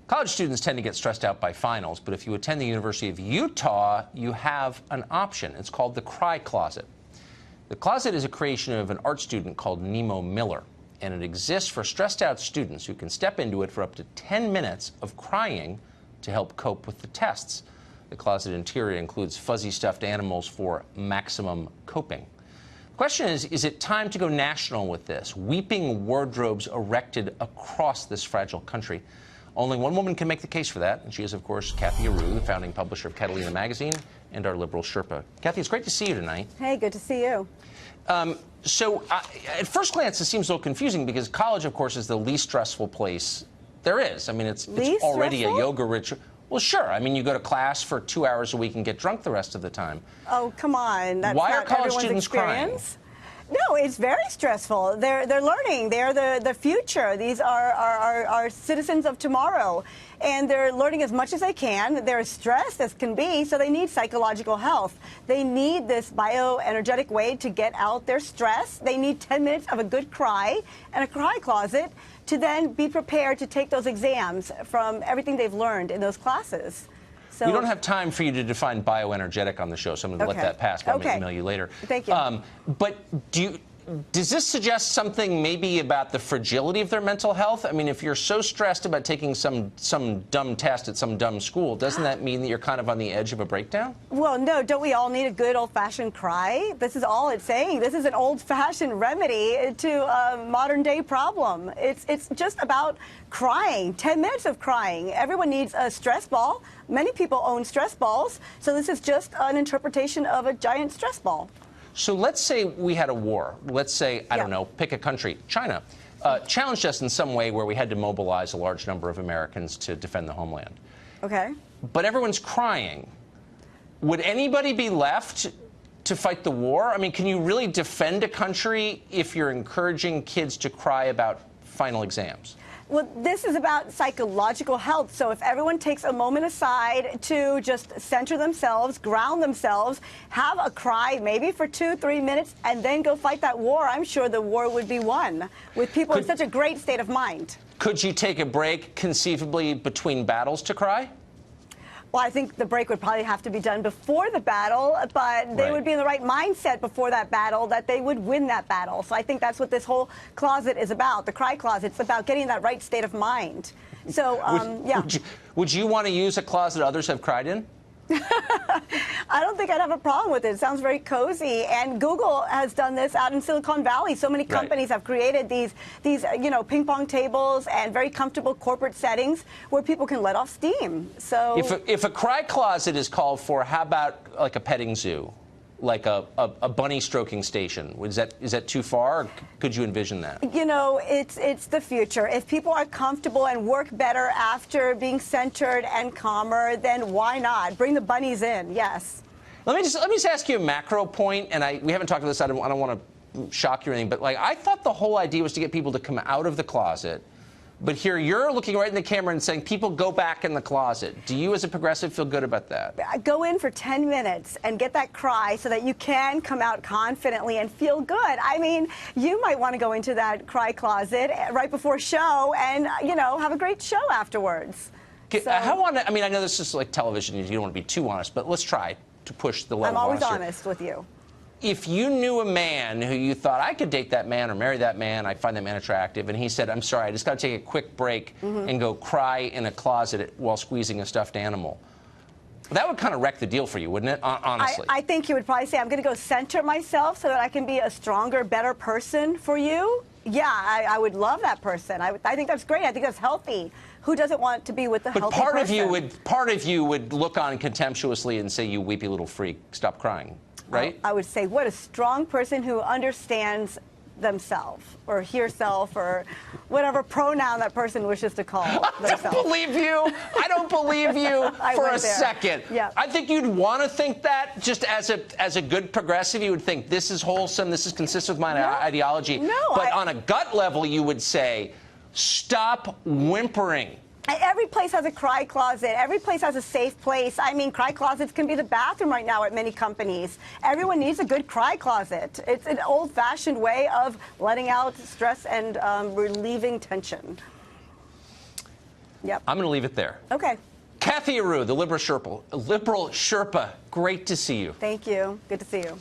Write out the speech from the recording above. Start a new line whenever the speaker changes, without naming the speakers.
College students tend to get stressed out by finals, but if you attend the University of Utah, you have an option. It's called the Cry Closet. The closet is a creation of an art student called Nemo Miller, and it exists for stressed out students who can step into it for up to 10 minutes of crying to help cope with the tests. The closet interior includes fuzzy stuffed animals for maximum coping. The question is it time to go national with this? Weeping wardrobes erected across this fragile country. Only one woman can make the case for that, and she is, of course, Kathy Aru, the founding publisher of Catalina Magazine and our Liberal Sherpa. Kathy, it's great to see you tonight.
Hey, good to see you.
At first glance, it seems a little confusing because college, of course, is the least stressful place there is. I mean, it's already
stressful?
A yoga ritual. Well, sure. I mean, you go to class for 2 hours a week and get drunk the rest of the time.
Oh, come on. That's
Why
not
are college
everyone's
students crying?
experience. No, it's very stressful. They're learning. They're the future. These are citizens of tomorrow. And they're learning as much as they can. They're as stressed as can be, so they need psychological health. They need this bioenergetic way to get out their stress. They need 10 minutes of a good cry and a cry closet to then be prepared to take those exams from everything they've learned in those classes. So,
we don't have time for you to define bioenergetic on the show, so I'm going to let that pass, but I'm going to email you later.
Thank you.
But does this suggest something maybe about the fragility of their mental health? I mean, if you're so stressed about taking some dumb test at some dumb school, doesn't that mean that you're kind of on the edge of a breakdown?
Well, no, don't we all need a good old-fashioned cry? This is all it's saying. This is an old-fashioned remedy to a modern-day problem. It's just about crying, 10 minutes of crying. Everyone needs a stress ball. Many people own stress balls, so this is just an interpretation of a giant stress ball.
So let's say we had a war. Let's say, I don't know, pick a country, China, challenged us in some way where we had to mobilize a large number of Americans to defend the homeland.
Okay.
But everyone's crying. Would anybody be left to fight the war? I mean, can you really defend a country if you're encouraging kids to cry about final exams?
Well, this is about psychological health. So if everyone takes a moment aside to just center themselves, ground themselves, have a cry maybe for 2-3 minutes, and then go fight that war, I'm sure the war would be won with people in such a great state of mind.
Could you take a break conceivably between battles to cry?
Well, I think the break would probably have to be done before the battle, but they would be in the right mindset before that battle that they would win that battle. So I think that's what this whole closet is about, the cry closet. It's about getting that right state of mind. So, yeah.
Would you want to use a closet others have cried in?
I don't think I'd have a problem with it. It sounds very cozy, and Google has done this out in Silicon Valley. So many companies have created these ping pong tables and very comfortable corporate settings where people can let off steam. So
if a cry closet is called for, how about like a petting zoo? Like a bunny stroking station? Is that too far, or could you envision that?
You know, it's the future. If people are comfortable and work better after being centered and calmer, then why not? Bring the bunnies in, yes.
Let me just ask you a macro point, and we haven't talked about this, I don't want to shock you or anything, but like I thought the whole idea was to get people to come out of the closet. But here you're looking right in the camera and saying, people go back in the closet. Do you as a progressive feel good about that?
Go in for 10 minutes and get that cry so that you can come out confidently and feel good. I mean, you might want to go into that cry closet right before show and, have a great show afterwards.
I mean, I know this is like television, you don't want to be too honest, but let's try to push the level of honesty.
I'm always honest with you.
If you knew a man who you thought, I could date that man or marry that man, I find that man attractive, and he said, I'm sorry, I just got to take a quick break and go cry in a closet while squeezing a stuffed animal, that would kind of wreck the deal for you, wouldn't it, honestly?
I think he would probably say, I'm going to go center myself so that I can be a stronger, better person for you. Yeah, I would love that person. I think that's great. I think that's healthy. Who doesn't want to be with the healthy person?
But part of you would look on contemptuously and say, you weepy little freak, stop crying. Right?
I would say, what a strong person who understands themselves or herself or whatever pronoun that person wishes to call themselves.
I don't believe you. I don't believe you for a second.
Yeah.
I think you'd want to think that just as a good progressive. You would think this is wholesome. This is consistent with my ideology.
No,
but on a gut level, you would say, stop whimpering.
Every place has a cry closet. Every place has a safe place. I mean, cry closets can be the bathroom right now at many companies. Everyone needs a good cry closet. It's an old-fashioned way of letting out stress and relieving tension. Yep.
I'm going to leave it there.
Okay.
Kathy Aru, the Liberal Sherpa, great to see you.
Thank you. Good to see you.